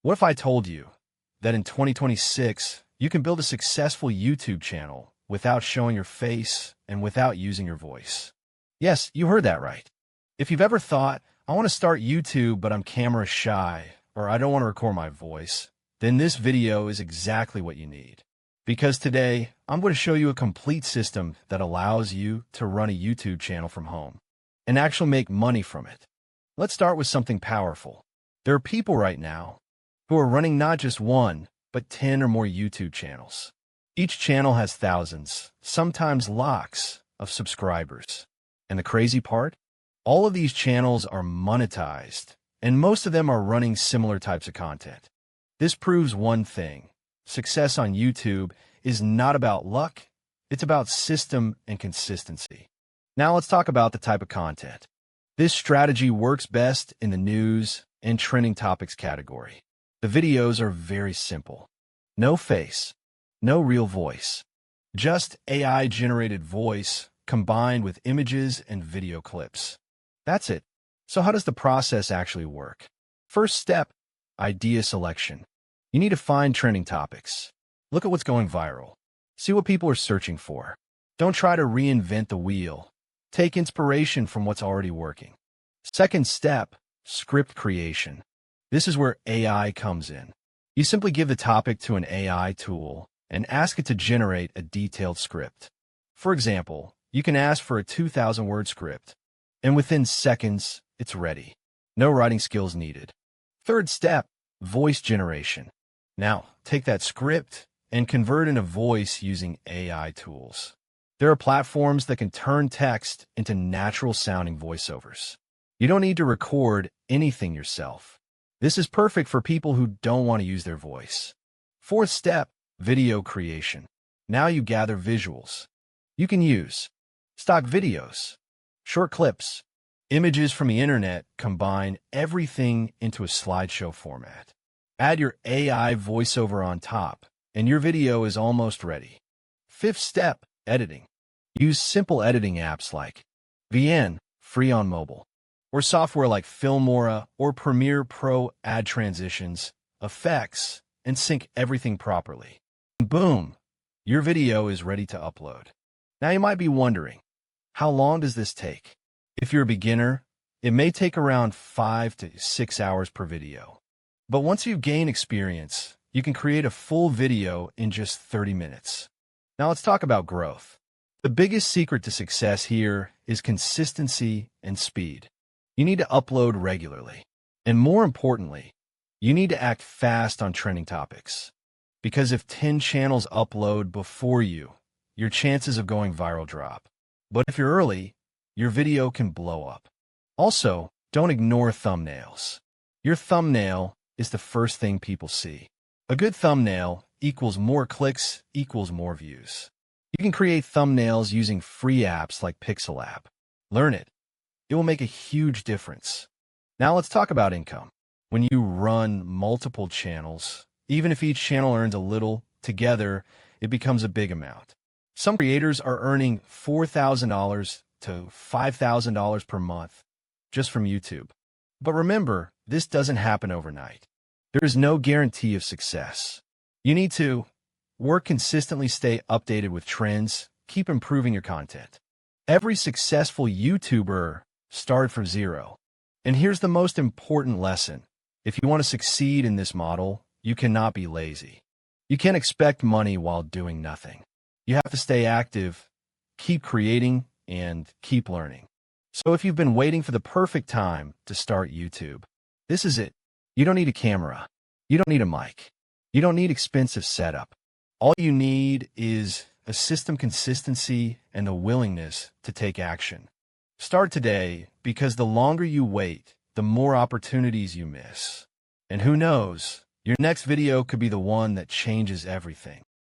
What if I told you that in 2026, you can build a successful YouTube channel without showing your face and without using your voice? Yes, you heard that right. If you've ever thought, I want to start YouTube, but I'm camera shy, or I don't want to record my voice, then this video is exactly what you need. Because today, I'm going to show you a complete system that allows you to run a YouTube channel from home and actually make money from it. Let's start with something powerful. There are people right now who are running not just one, but 10 or more YouTube channels. Each channel has thousands, sometimes lakhs, of subscribers. And the crazy part? All of these channels are monetized, and most of them are running similar types of content. This proves one thing. Success on YouTube is not about luck, it's about system and consistency. Now let's talk about the type of content. This strategy works best in the news and trending topics category. The videos are very simple. No face, no real voice. Just AI-generated voice combined with images and video clips. That's it. So how does the process actually work? First step, idea selection. You need to find trending topics. Look at what's going viral. See what people are searching for. Don't try to reinvent the wheel. Take inspiration from what's already working. Second step, script creation. This is where AI comes in. You simply give the topic to an AI tool and ask it to generate a detailed script. For example, you can ask for a 2,000-word script, and within seconds, it's ready. No writing skills needed. Third step, voice generation. Now, take that script and convert it into voice using AI tools. There are platforms that can turn text into natural-sounding voiceovers. You don't need to record anything yourself. This is perfect for people who don't want to use their voice. Fourth step, video creation. Now you gather visuals. You can use stock videos, short clips, images from the internet, combine everything into a slideshow format. Add your AI voiceover on top, and your video is almost ready. Fifth step, editing. Use simple editing apps like VN, free on mobile, or software like Filmora or Premiere Pro. Add transitions, effects, and sync everything properly. And boom, your video is ready to upload. Now you might be wondering, how long does this take? If you're a beginner, it may take around 5 to 6 hours per video. But once you've gained experience, you can create a full video in just 30 minutes. Now let's talk about growth. The biggest secret to success here is consistency and speed. You need to upload regularly. And more importantly, you need to act fast on trending topics. Because if 10 channels upload before you, your chances of going viral drop. But if you're early, your video can blow up. Also, don't ignore thumbnails. Your thumbnail is the first thing people see. A good thumbnail equals more clicks equals more views. You can create thumbnails using free apps like Pixel app. Learn it. It will make a huge difference. Now let's talk about income. When you run multiple channels, even if each channel earns a little, together, it becomes a big amount. Some creators are earning $4,000 to $5,000 per month just from YouTube. But remember, this doesn't happen overnight. There is no guarantee of success. You need to work consistently, stay updated with trends, keep improving your content. Every successful YouTuber started from zero. And here's the most important lesson. If you want to succeed in this model, you cannot be lazy. You can't expect money while doing nothing. You have to stay active, keep creating, and keep learning. So if you've been waiting for the perfect time to start YouTube, this is it. You don't need a camera. You don't need a mic. You don't need expensive setup. All you need is a system, consistency, and the willingness to take action. Start today, because the longer you wait, the more opportunities you miss. And who knows, your next video could be the one that changes everything.